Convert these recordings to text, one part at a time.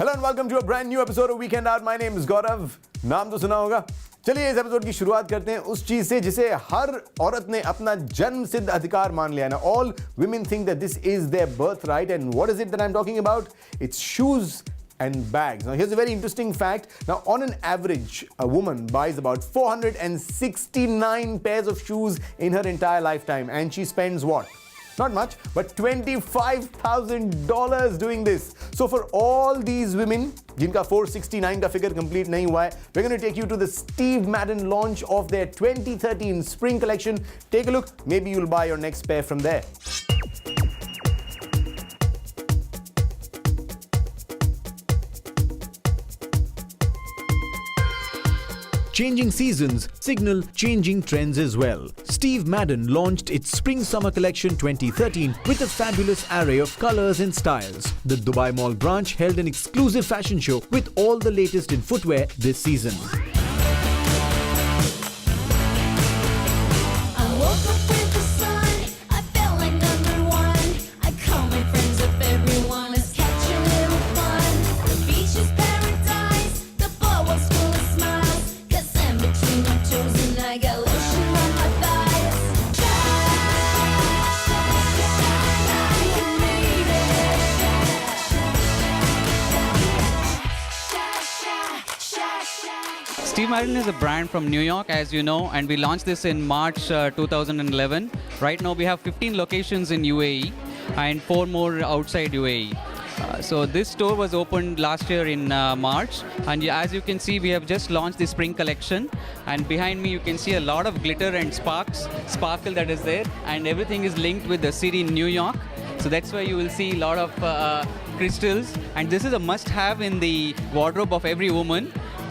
Hello and welcome to a brand new episode of weekend out. My name is Gaurav. नाम तो सुना होगा। चलिए इस एपिसोड की शुरुआत करते हैं उस चीज से जिसे हर औरत ने अपना जन्म सिद्ध अधिकार मान लिया ना। All women think that this is their birthright, and what is it that I'm talking about? It's shoes and bags. Now here's a very interesting fact. Now on an average, a woman buys about 469 pairs of shoes in her entire lifetime, and she spends what? Not much, but $25,000 doing this. So for all these women, जिनका 469 का figure complete नहीं हुआ है, we're going to take you to the Steve Madden launch of their 2013 spring collection. Take a look. Maybe you'll buy your next pair from there. Changing seasons signal changing trends as well. Steve Madden launched its Spring-Summer Collection 2013 with a fabulous array of colors and styles. The Dubai Mall branch held an exclusive fashion show with all the latest in footwear this season. Steve Madden is a brand from New York, as you know, and we launched this in March 2011. Right now, we have 15 locations in UAE and 4 more outside UAE. So this store was opened last year in March, and as you can see, we have just launched the spring collection. And behind me, you can see a lot of glitter and sparkle that is there, and everything is linked with the city New York. So that's why you will see a lot of crystals, and this is a must-have in the wardrobe of every woman.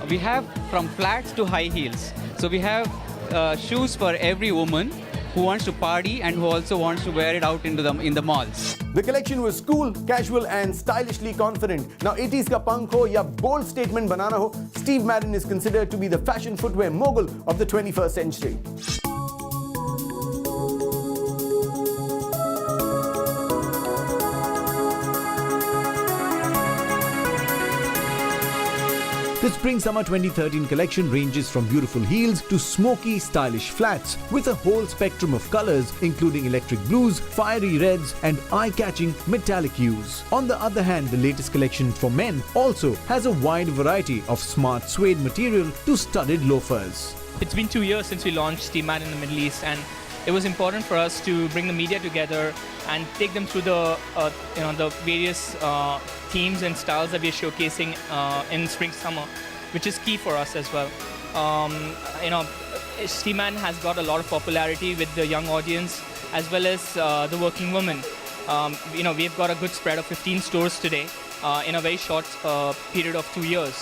We have from flats to high heels. So we have shoes for every woman who wants to party and who also wants to wear it out in the malls. The collection was cool, casual and stylishly confident. Now 80s का punk हो या bold statement बनाना हो, Steve Madden is considered to be the fashion footwear mogul of the 21st century. The Spring-Summer 2013 collection ranges from beautiful heels to smoky, stylish flats with a whole spectrum of colors including electric blues, fiery reds and eye-catching metallic hues. On the other hand, the latest collection for men also has a wide variety of smart suede material to studded loafers. It's been 2 years since we launched Steve Madden in the Middle East, and it was important for us to bring the media together and take them through the various themes and styles that we're showcasing in spring summer, which is key for us as well. Steve Madden has got a lot of popularity with the young audience as well as the working women. We've got a good spread of 15 stores today in a very short period of 2 years.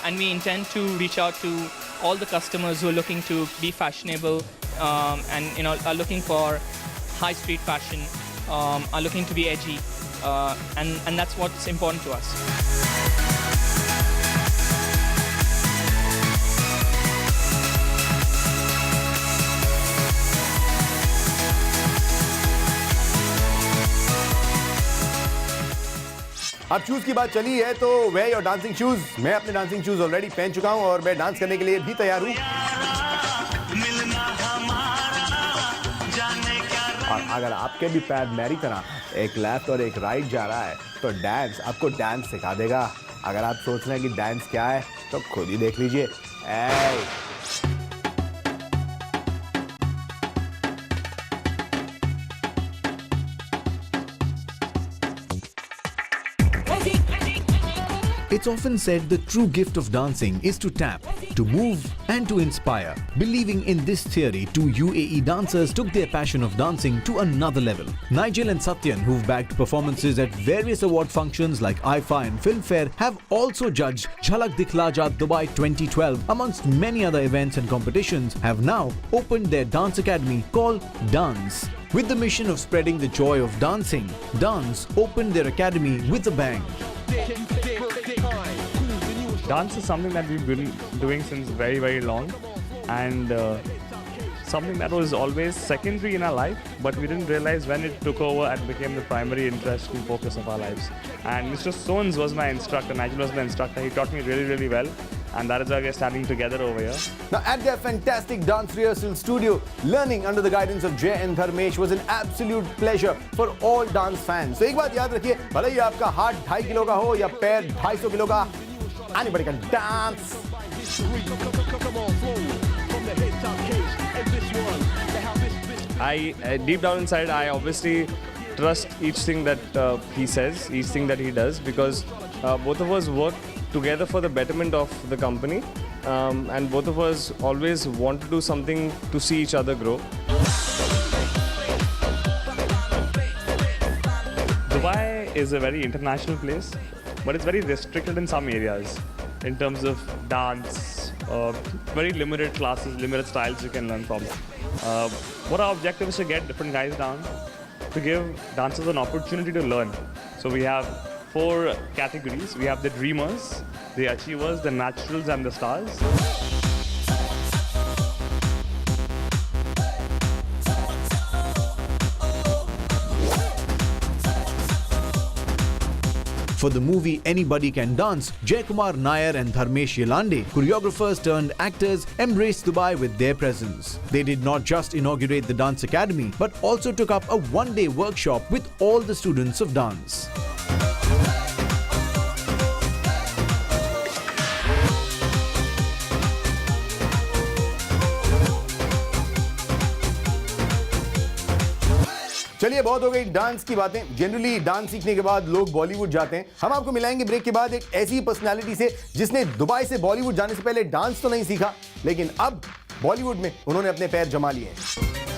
And we intend to reach out to all the customers who are looking to be fashionable and are looking for high street fashion, are looking to be edgy, and that's what's important to us. अब shoes की बात चली है तो where your dancing shoes. मैं अपने dancing shoes already पहन चुका हूं और मैं डांस करने के लिए भी तैयार हूं। और अगर आपके भी पैर मेरी तरह एक लेफ्ट और एक राइट जा रहा है तो डांस आपको डांस सिखा देगा। अगर आप सोच रहे हैं कि डांस क्या है तो खुद ही देख लीजिए। It's often said the true gift of dancing is to tap, to move and to inspire. Believing in this theory, 2 UAE dancers took their passion of dancing to another level. Nigel and Satyan, who've bagged performances at various award functions like IFA and Filmfare, have also judged Jhalak Dikhla Ja Dubai 2012 amongst many other events and competitions, have now opened their dance academy called Dance. With the mission of spreading the joy of dancing, Dance opened their academy with a bang. Dance is something that we've been doing since very, very long, and something that was always secondary in our life, but we didn't realize when it took over and became the primary interest and focus of our lives. And Mr. Soanes was my instructor, Nigel was my instructor. He taught me really, really well, and that is why we are standing together over here. Now, at their fantastic dance rehearsal studio, learning under the guidance of Jay and Dharmesh was an absolute pleasure for all dance fans. So, एक बात याद रखिए, भले ही आपका हाथ 2.5 kilo का हो या पैर 250 किलो का, anybody can dance. Deep down inside, I obviously trust each thing that he says, each thing that he does, because both of us work together for the betterment of the company, and both of us always want to do something to see each other grow. Dubai is a very international place, but it's very restricted in some areas in terms of dance, very limited classes, limited styles you can learn from. What our objective is to get different guys down, to give dancers an opportunity to learn. So we have 4 categories. We have the dreamers, the achievers, the naturals, and the stars. For the movie Anybody Can Dance, Jaykumar Nair and Dharmesh Yelande, choreographers turned actors, embraced Dubai with their presence. They did not just inaugurate the dance academy, but also took up a one-day workshop with all the students of dance. चलिए, बहुत हो गई dance की बातें. Generally dance सीखने के बाद लोग बॉलीवुड जाते हैं. हम आपको मिलाएंगे ब्रेक के बाद एक ऐसी पर्सनालिटी से जिसने दुबई से बॉलीवुड जाने से पहले डांस तो नहीं सीखा, लेकिन अब बॉलीवुड में उन्होंने अपने पैर जमा लिए हैं.